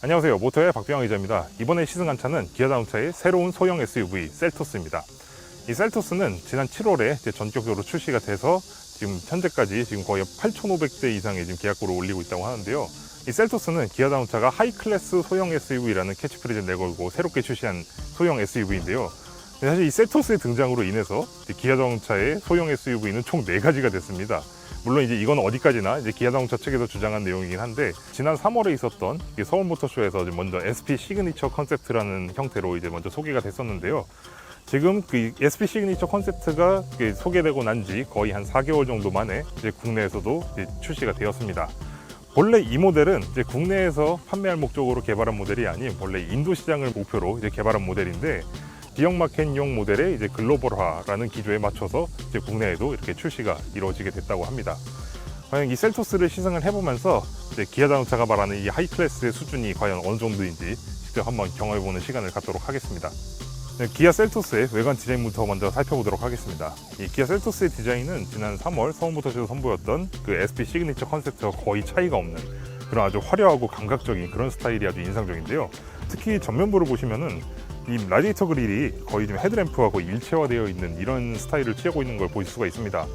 안녕하세요. 모토의 박병영 기자입니다. 이번에 시승한 차는 기아자동차의 새로운 소형 SUV 셀토스입니다. 이 셀토스는 지난 7월에 전격적으로 출시가 돼서 지금 현재까지 거의 8,500대 이상의 계약고를 올리고 있다고 하는데요. 이 셀토스는 기아자동차가 하이클래스 소형 SUV라는 캐치프레이즈를 내걸고 새롭게 출시한 소형 SUV인데요. 사실 이 셀토스의 등장으로 인해서 기아자동차의 소형 SUV는 총 4가지가 됐습니다. 물론 이건 어디까지나 기아자동차 측에서 주장한 내용이긴 한데, 지난 3월에 있었던 서울모터쇼에서 먼저 SP 시그니처 컨셉트라는 형태로 먼저 소개가 됐었는데요. 지금 그 SP 시그니처 컨셉트가 소개되고 난 지 거의 한 4개월 정도 만에 국내에서도 출시가 되었습니다. 원래 이 모델은 국내에서 판매할 목적으로 개발한 모델이 아닌 원래 인도 시장을 목표로 개발한 모델인데, 지역 마켓용 모델의 글로벌화라는 기조에 맞춰서 국내에도 이렇게 출시가 이루어지게 됐다고 합니다. 과연 이 셀토스를 시승을 해보면서 기아자동차가 말하는 이 하이클래스의 수준이 과연 어느 정도인지 직접 한번 경험해보는 시간을 갖도록 하겠습니다. 기아 셀토스의 외관 디자인부터 먼저 살펴보도록 하겠습니다. 이 기아 셀토스의 디자인은 지난 3월 서울모터쇼에서 선보였던 그 SP 시그니처 컨셉트와 거의 차이가 없는 그런 아주 화려하고 감각적인 그런 스타일이 아주 인상적인데요. 특히 전면부를 보시면은 이 라디에이터 그릴이 거의 좀 헤드램프와 거의 일체화되어 있는 이런 스타일을 취하고 있는 걸 보실 수가 있습니다.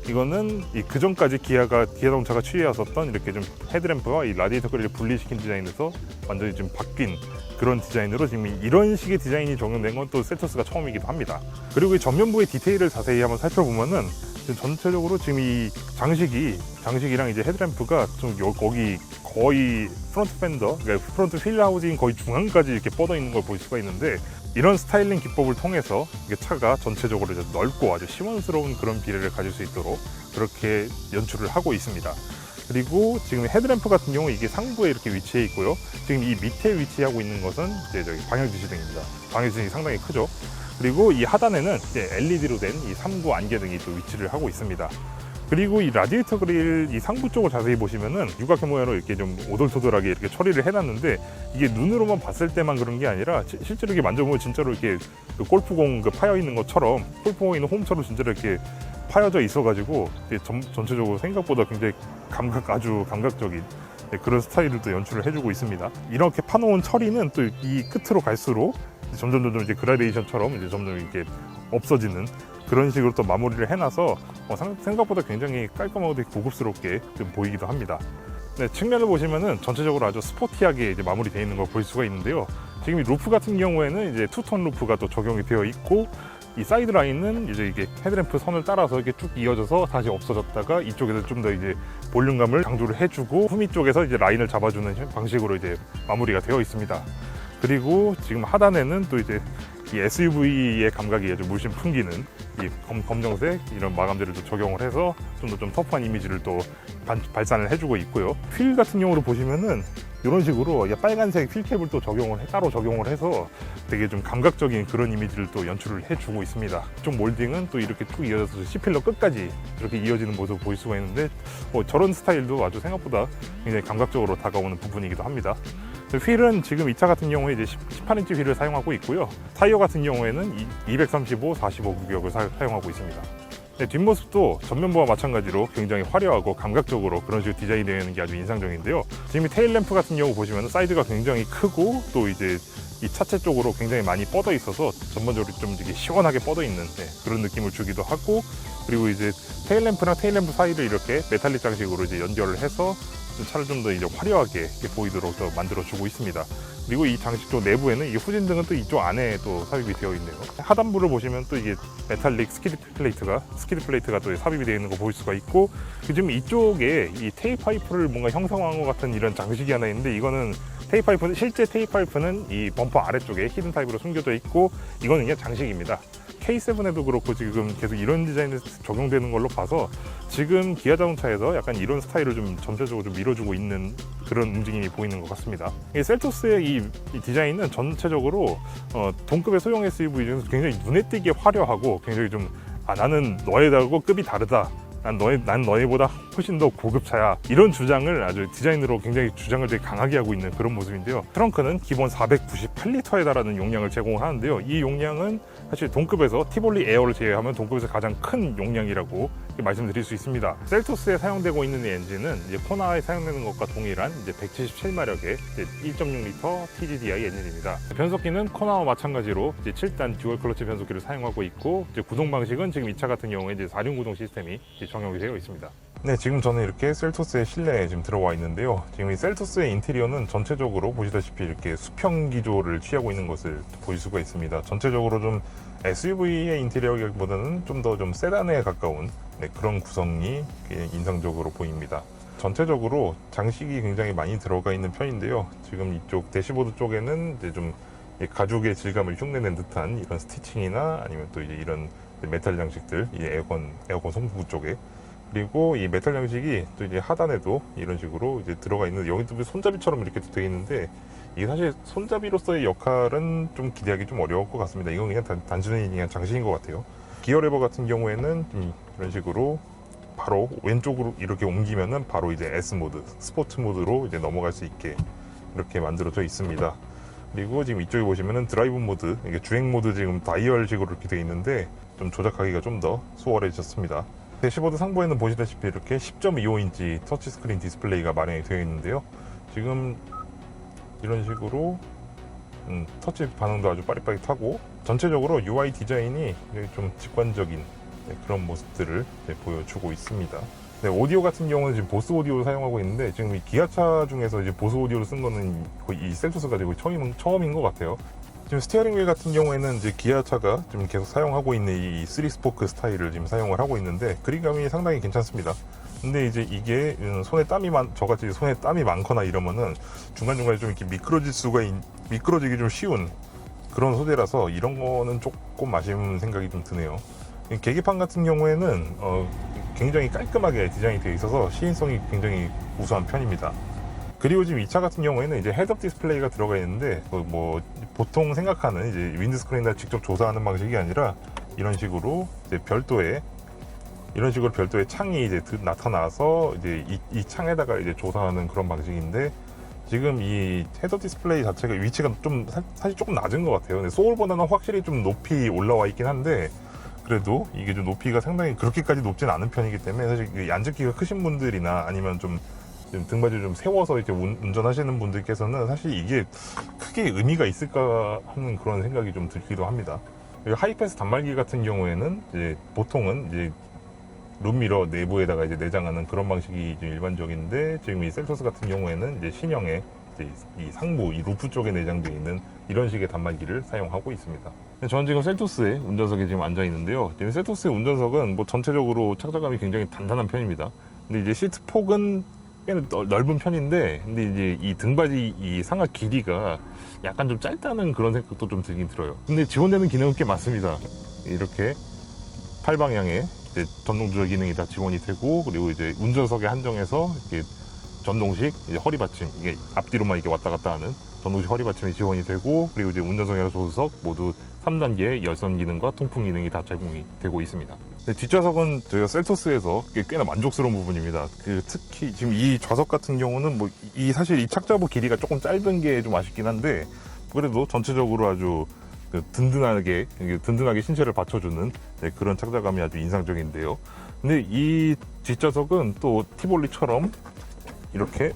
이거는 그 전까지 기아자동차가 취해왔었던 이렇게 좀 헤드램프와 이 라디에이터 그릴을 분리시킨 디자인에서 완전히 좀 바뀐 그런 디자인으로 지금 이런 식의 디자인이 적용된 건 또 셀토스가 처음이기도 합니다. 그리고 이 전면부의 디테일을 자세히 한번 살펴보면은 전체적으로 지금 이 장식이랑 헤드램프가 좀 거기 거의 프론트 팬더, 그러니까 프론트 휠 하우징 거의 중앙까지 이렇게 뻗어 있는 걸 볼 수가 있는데, 이런 스타일링 기법을 통해서 차가 전체적으로 넓고 아주 시원스러운 그런 비례를 가질 수 있도록 그렇게 연출을 하고 있습니다. 그리고 지금 헤드램프 같은 경우 이게 상부에 이렇게 위치해 있고요. 지금 이 밑에 위치하고 있는 것은 저기 방향지시등입니다. 방향지시등이 상당히 크죠. 그리고 이 하단에는 LED로 된 이 3구 안개등이 또 위치를 하고 있습니다. 그리고 이 라디에이터 그릴 이 상부 쪽을 자세히 보시면은 육각형 모양으로 이렇게 좀 오돌토돌하게 이렇게 처리를 해놨는데, 이게 눈으로만 봤을 때만 그런 게 아니라 실제로 이렇게 만져보면 진짜로 이렇게 그 골프공 파여 있는 것처럼, 골프공에 있는 홈처럼 진짜로 이렇게 파여져 있어가지고 전체적으로 생각보다 굉장히 아주 감각적인 그런 스타일을 또 연출을 해주고 있습니다. 이렇게 파놓은 처리는 또 이 끝으로 갈수록 점점 그라데이션처럼 점점 이렇게 없어지는 그런 식으로 또 마무리를 해놔서 생각보다 굉장히 깔끔하고 되게 고급스럽게 좀 보이기도 합니다. 네, 측면을 보시면은 전체적으로 아주 스포티하게 마무리되어 있는 걸 볼 수가 있는데요. 지금 이 루프 같은 경우에는 투톤 루프가 또 적용이 되어 있고, 이 사이드 라인은 이게 헤드램프 선을 따라서 이렇게 쭉 이어져서 다시 없어졌다가 이쪽에서 좀 더 볼륨감을 강조를 해주고, 후미 쪽에서 라인을 잡아주는 방식으로 마무리가 되어 있습니다. 그리고 지금 하단에는 또 이 SUV의 감각이 아주 물씬 풍기는 이 검정색 이런 마감재를 또 적용을 해서 좀 더 터프한 이미지를 또 발산을 해주고 있고요. 휠 같은 경우로 보시면은 이런 식으로 빨간색 휠캡을 또 따로 적용을 해서 되게 좀 감각적인 그런 이미지를 또 연출을 해주고 있습니다. 이쪽 몰딩은 또 이렇게 쭉 이어져서 C필러 끝까지 이렇게 이어지는 모습을 볼 수가 있는데, 저런 스타일도 아주 생각보다 굉장히 감각적으로 다가오는 부분이기도 합니다. 휠은 지금 이 차 같은 경우에 18인치 휠을 사용하고 있고요. 타이어 같은 경우에는 235, 45 규격을 사용하고 있습니다. 네, 뒷모습도 전면부와 마찬가지로 굉장히 화려하고 감각적으로 그런 식으로 디자인이 되어 있는 게 아주 인상적인데요. 지금 이 테일램프 같은 경우 보시면 사이드가 굉장히 크고, 또 이 차체 쪽으로 굉장히 많이 뻗어 있어서 전반적으로 좀 이렇게 시원하게 뻗어 있는 그런 느낌을 주기도 하고, 그리고 테일램프랑 테일램프 사이를 이렇게 메탈릭 장식으로 연결을 해서 차를 좀 더 화려하게 보이도록 더 만들어주고 있습니다. 그리고 이 장식 쪽 내부에는 이 후진등은 또 이쪽 안에 또 삽입이 되어 있네요. 하단부를 보시면 또 이게 메탈릭 스키드 플레이트가 또 삽입이 되어 있는 거 볼 수가 있고, 지금 이쪽에 이 테이파이프를 뭔가 형성한 것 같은 이런 장식이 하나 있는데, 이거는 실제 테이파이프는 이 범퍼 아래쪽에 히든 타입으로 숨겨져 있고, 이거는 그냥 장식입니다. K7에도 그렇고 지금 계속 이런 디자인이 적용되는 걸로 봐서 지금 기아자동차에서 약간 이런 스타일을 좀 전체적으로 좀 밀어주고 있는 그런 움직임이 보이는 것 같습니다. 이 셀토스의 이 디자인은 전체적으로 동급의 소형 SUV 중에서 굉장히 눈에 띄게 화려하고, 굉장히 좀 나는 너희하고 급이 다르다, 난 너희보다 훨씬 더 고급차야, 이런 주장을 아주 디자인으로 굉장히 주장을 되게 강하게 하고 있는 그런 모습인데요. 트렁크는 기본 498리터에 달하는 용량을 제공을 하는데요. 이 용량은 사실 동급에서 티볼리 에어를 제외하면 동급에서 가장 큰 용량이라고 말씀드릴 수 있습니다. 셀토스에 사용되고 있는 이 엔진은 이제 코나에 사용되는 것과 동일한 이제 177마력의 1.6L TGDI 엔진입니다. 변속기는 코나와 마찬가지로 이제 7단 듀얼 클러치 변속기를 사용하고 있고, 이제 구동 방식은 지금 이 차 같은 경우에 이제 4륜 구동 시스템이 이제 적용이 되어 있습니다. 네, 지금 저는 이렇게 셀토스의 실내에 지금 들어와 있는데요. 지금 이 셀토스의 인테리어는 전체적으로 보시다시피 이렇게 수평 기조를 취하고 있는 것을 보실 수가 있습니다. 전체적으로 좀 SUV의 인테리어보다는 좀 더 좀 세단에 가까운 그런 구성이 인상적으로 보입니다. 전체적으로 장식이 굉장히 많이 들어가 있는 편인데요. 지금 이쪽 대시보드 쪽에는 이제 좀 가죽의 질감을 흉내낸 듯한 이런 스티칭이나 아니면 또 이제 이런 메탈 장식들, 이 에어컨 송풍구 쪽에, 그리고 이 메탈 장식이 또 이제 하단에도 이런 식으로 이제 들어가 있는, 여기도 손잡이처럼 이렇게 되어 있는데, 이게 사실 손잡이로서의 역할은 좀 기대하기 좀 어려울 것 같습니다. 이건 그냥 단순히 그냥 장식인 것 같아요. 기어 레버 같은 경우에는 이런 식으로 바로 왼쪽으로 이렇게 옮기면은 바로 이제 S 모드, 스포츠 모드로 이제 넘어갈 수 있게 이렇게 만들어져 있습니다. 그리고 지금 이쪽에 보시면은 드라이브 모드, 이게 주행 모드 지금 다이얼식으로 이렇게 되어 있는데 좀 조작하기가 좀 더 수월해졌습니다. 대시보드 상부에는 보시다시피 이렇게 10.25인치 터치스크린 디스플레이가 마련이 되어 있는데요. 지금 이런 식으로 터치 반응도 아주 빠릿빠릿하고, 전체적으로 UI 디자인이 좀 직관적인 그런 모습들을 보여주고 있습니다. 네, 오디오 같은 경우는 지금 보스 오디오를 사용하고 있는데, 지금 이 기아차 중에서 이제 보스 오디오를 쓴 거는 거의 이 셀토스가 거의 처음인 것 같아요. 지금 스티어링 휠 같은 경우에는 이제 기아차가 지금 계속 사용하고 있는 이 3스포크 스타일을 지금 사용을 하고 있는데, 그립감이 상당히 괜찮습니다. 근데 이제 이게 저같이 손에 땀이 많거나 이러면은 중간중간에 좀 이렇게 미끄러지기 좀 쉬운 그런 소재라서 이런 거는 조금 아쉬운 생각이 좀 드네요. 계기판 같은 경우에는 굉장히 깔끔하게 디자인이 되어 있어서 시인성이 굉장히 우수한 편입니다. 그리고 지금 이 차 같은 경우에는 이제 헤드업 디스플레이가 들어가 있는데, 뭐 보통 생각하는 이제 윈드스크린을 직접 조사하는 방식이 아니라 이런 식으로 이제 별도의 창이 이제 나타나서 이제 이 창에다가 이제 조사하는 그런 방식인데, 지금 이 헤드업 디스플레이 자체가 위치가 좀 사실 조금 낮은 것 같아요. 근데 소울보다는 확실히 좀 높이 올라와 있긴 한데, 그래도 이게 좀 높이가 상당히 그렇게까지 높진 않은 편이기 때문에 사실 앉기가 크신 분들이나 아니면 좀 등받이를 좀 세워서 이렇게 운전하시는 분들께서는 사실 이게 크게 의미가 있을까 하는 그런 생각이 좀 들기도 합니다. 그리고 하이패스 단말기 같은 경우에는 이제 보통은 이제 룸미러 내부에다가 이제 내장하는 그런 방식이 일반적인데, 지금 이 셀토스 같은 경우에는 이제 신형의 이제 이 상부, 이 루프 쪽에 내장되어 있는 이런 식의 단말기를 사용하고 있습니다. 저는 지금 셀토스의 운전석에 지금 앉아 있는데요. 지금 셀토스의 운전석은 뭐 전체적으로 착자감이 굉장히 단단한 편입니다. 근데 이제 시트 폭은 꽤 넓은 편인데, 근데 이제 이 등받이 이 상하 길이가 약간 좀 짧다는 그런 생각도 좀 들긴 들어요. 근데 지원되는 기능은 꽤 많습니다. 이렇게 팔방향에 이제 전동 조절 기능이 다 지원이 되고, 그리고 이제 운전석에 한정해서 이렇게 전동식 이제 허리 받침, 이게 앞뒤로만 이렇게 왔다 갔다 하는 전동식 허리 받침이 지원이 되고, 그리고 이제 운전석이나 조수석 모두 3단계의 열선 기능과 통풍 기능이 다 제공이 되고 있습니다. 뒷좌석은 저희가 셀토스에서 꽤나 만족스러운 부분입니다. 특히 지금 이 좌석 같은 경우는 뭐 사실 이 착자부 길이가 조금 짧은 게 좀 아쉽긴 한데, 그래도 전체적으로 아주 든든하게 신체를 받쳐주는 그런 착자감이 아주 인상적인데요. 근데 이 뒷좌석은 또 티볼리처럼 이렇게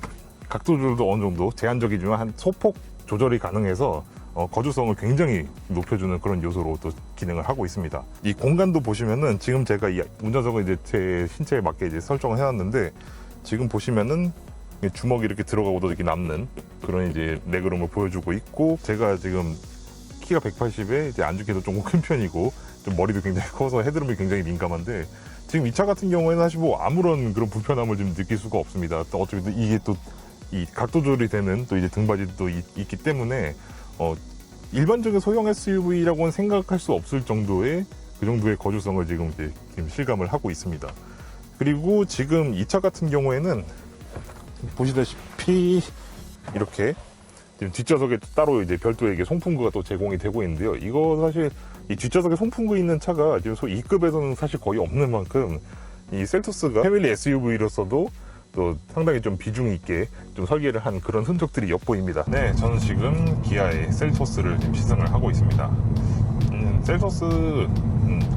각도 조절도 어느 정도 제한적이지만 한 소폭 조절이 가능해서 거주성을 굉장히 높여주는 그런 요소로 또 기능을 하고 있습니다. 이 공간도 보시면은 지금 제가 이 운전석을 이제 제 신체에 맞게 이제 설정을 해놨는데, 지금 보시면은 주먹이 이렇게 들어가고도 이렇게 남는 그런 이제 레그룸을 보여주고 있고, 제가 지금 키가 180에 이제 앉기도 조금 큰 편이고 좀 머리도 굉장히 커서 헤드룸이 굉장히 민감한데, 지금 이 차 같은 경우에는 사실 뭐 아무런 그런 불편함을 좀 느낄 수가 없습니다. 또 어차피 이게 또 이 각도 조절이 되는 또 이제 등받이도 있기 때문에 일반적인 소형 SUV라고는 생각할 수 없을 정도의 그 정도의 거주성을 지금 실감을 하고 있습니다. 그리고 지금 이 차 같은 경우에는 보시다시피 이렇게 지금 뒷좌석에 따로 이제 별도의 이게 송풍구가 또 제공이 되고 있는데요. 이거 사실 이 뒷좌석에 송풍구 있는 차가 지금 2급에서는 사실 거의 없는 만큼 이 셀토스가 패밀리 SUV로서도 또 상당히 좀 비중 있게 좀 설계를 한 그런 흔적들이 엿보입니다. 네, 저는 지금 기아의 셀토스를 지금 시승을 하고 있습니다. 셀토스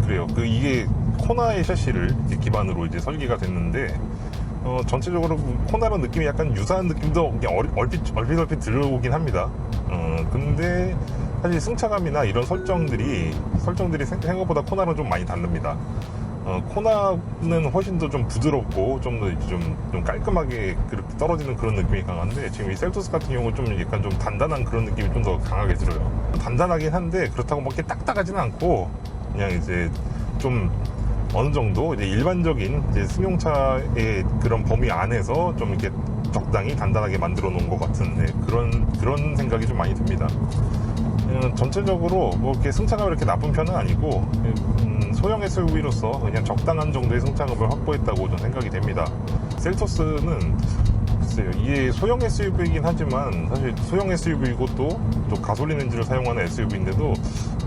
그래요. 이게 코나의 셰시를 기반으로 이제 설계가 됐는데, 전체적으로 코나로 느낌이 약간 유사한 느낌도 그냥 얼핏 들어오긴 합니다. 근데 사실 승차감이나 이런 설정들이 생각보다 코나랑 좀 많이 다릅니다. 코나는 훨씬 더 좀 부드럽고 좀 깔끔하게 그렇게 떨어지는 그런 느낌이 강한데, 지금 이 셀토스 같은 경우는 좀 약간 좀 단단한 그런 느낌이 좀 더 강하게 들어요. 단단하긴 한데 그렇다고 막 이렇게 딱딱하지는 않고, 그냥 이제 좀 어느 정도 이제 일반적인 이제 승용차의 그런 범위 안에서 좀 이렇게 적당히 단단하게 만들어 놓은 것 같은, 네, 그런 생각이 좀 많이 듭니다. 전체적으로 뭐 이렇게 승차감이 이렇게 나쁜 편은 아니고, 소형 SUV로서 그냥 적당한 정도의 승차감을 확보했다고 저는 생각이 됩니다. 셀토스는 글쎄요, 이게 소형 SUV이긴 하지만 사실 소형 SUV이고 또 가솔린 엔진을 사용하는 SUV인데도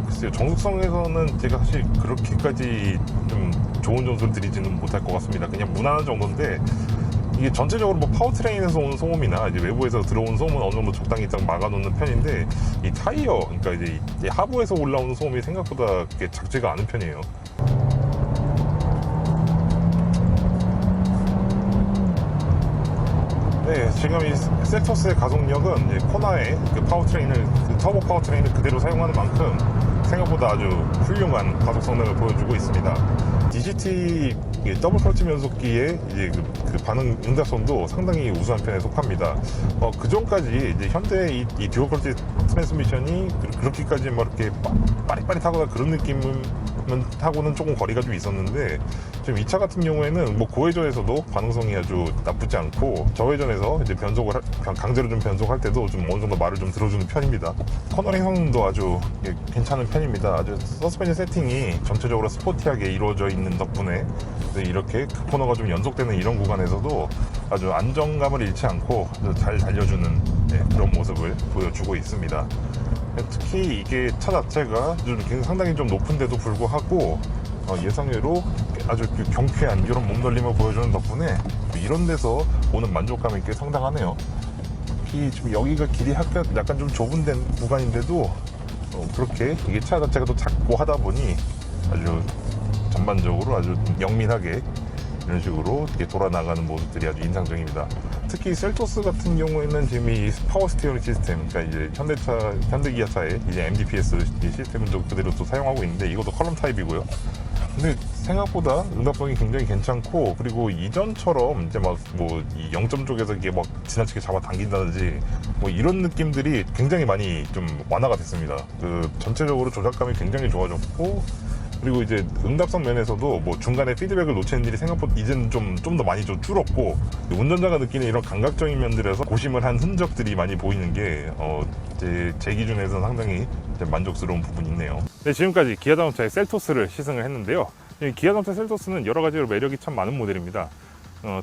글쎄요, 정숙성에서는 제가 사실 그렇게까지 좀 좋은 점수를 드리지는 못할 것 같습니다. 그냥 무난한 정도인데, 이게 전체적으로 뭐 파워트레인에서 오는 소음이나 이제 외부에서 들어오는 소음은 어느 정도 적당히 딱 막아놓는 편인데, 이 타이어, 그러니까 이제 하부에서 올라오는 소음이 생각보다 그렇게 작지가 않은 편이에요. 네, 지금 이 셀토스의 가속력은 이제 코나의 그 터보 파워트레인을 그대로 사용하는 만큼 생각보다 아주 훌륭한 가속 성능을 보여주고 있습니다. DCT 더블 클러치 변속기의 이제 그 반응 응답성도 상당히 우수한 편에 속합니다. 그 전까지 이제 현대의 이 듀얼 클러치 트랜스미션이 그렇게까지 막 이렇게 빠릿빠릿하거나 그런 느낌하고는 조금 거리가 좀 있었는데, 지금 이 차 같은 경우에는 뭐 고회전에서도 반응성이 아주 나쁘지 않고, 저회전에서 이제 강제로 좀 변속할 때도 좀 어느 정도 말을 좀 들어주는 편입니다. 커너링 성능도 아주 괜찮은 편입니다. 아주 서스펜션 세팅이 전체적으로 스포티하게 이루어져 있는 덕분에 이렇게 그 코너가 좀 연속되는 이런 구간에서도 아주 안정감을 잃지 않고 잘 달려주는, 네, 그런 모습을 보여주고 있습니다. 특히 이게 차 자체가 상당히 좀 높은데도 불구하고 예상외로 아주 경쾌한 이런 몸놀림을 보여주는 덕분에 이런 데서 오는 만족감이 꽤 상당하네요. 특히 지금 여기가 길이 약간 좀 좁은 구간인데도 그렇게 이게 차 자체가 또 작고 하다 보니 아주 전반적으로 아주 영민하게 이런 식으로 이렇게 돌아나가는 모습들이 아주 인상적입니다. 특히 셀토스 같은 경우에는 지금 이 파워 스티어링 시스템, 그러니까 이제 현대 기아차의 이제 MDPS 시스템은 또 그대로 또 사용하고 있는데, 이것도 컬럼 타입이고요. 근데 생각보다 응답성이 굉장히 괜찮고, 그리고 이전처럼 이제 막 뭐 이 0점 쪽에서 이게 막 지나치게 잡아당긴다든지 뭐 이런 느낌들이 굉장히 많이 좀 완화가 됐습니다. 그 전체적으로 조작감이 굉장히 좋아졌고, 그리고 이제 응답성 면에서도 뭐 중간에 피드백을 놓치는 일이 생각보다 이제는 좀 더 많이 좀 줄었고, 운전자가 느끼는 이런 감각적인 면들에서 고심을 한 흔적들이 많이 보이는 게 제 기준에서는 상당히 만족스러운 부분이 있네요. 네, 지금까지 기아 자동차의 셀토스를 시승을 했는데요. 기아 자동차 셀토스는 여러 가지로 매력이 참 많은 모델입니다.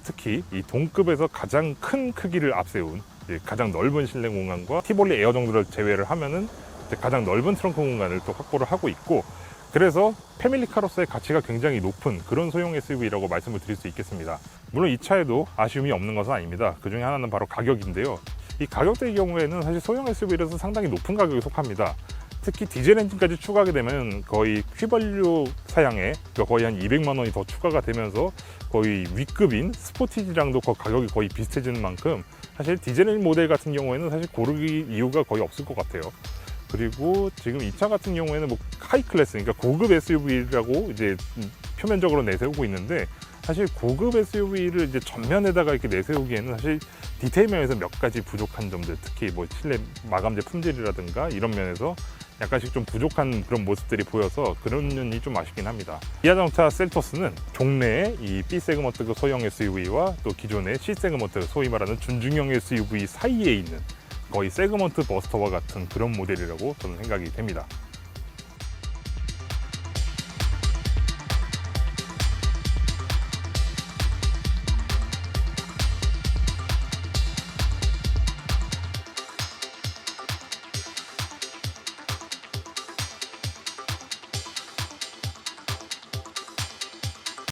특히 이 동급에서 가장 큰 크기를 앞세운 가장 넓은 실내 공간과 티볼리 에어 정도를 제외를 하면은 가장 넓은 트렁크 공간을 또 확보를 하고 있고, 그래서 패밀리카로서의 가치가 굉장히 높은 그런 소형 SUV라고 말씀을 드릴 수 있겠습니다. 물론 이 차에도 아쉬움이 없는 것은 아닙니다. 그 중에 하나는 바로 가격인데요. 이 가격대의 경우에는 사실 소형 SUV라서 상당히 높은 가격에 속합니다. 특히 디젤 엔진까지 추가하게 되면 거의 휘발유 사양에 거의 한 200만 원이 더 추가가 되면서 거의 위급인 스포티지랑도 가격이 거의 비슷해지는 만큼 사실 디젤 모델 같은 경우에는 사실 고르기 이유가 거의 없을 것 같아요. 그리고 지금 이 차 같은 경우에는 뭐 하이 클래스, 그러니까 고급 SUV라고 이제 표면적으로 내세우고 있는데, 사실 고급 SUV를 이제 전면에다가 이렇게 내세우기에는 사실 디테일 면에서 몇 가지 부족한 점들, 특히 뭐 실내 마감재 품질이라든가 이런 면에서 약간씩 좀 부족한 그런 모습들이 보여서 그런 면이 좀 아쉽긴 합니다. 기아 자동차 셀토스는 종래의 이 B 세그먼트 그 소형 SUV와 또 기존의 C 세그먼트, 소위 말하는 준중형 SUV 사이에 있는 거의 세그먼트 버스터와 같은 그런 모델이라고 저는 생각이 됩니다.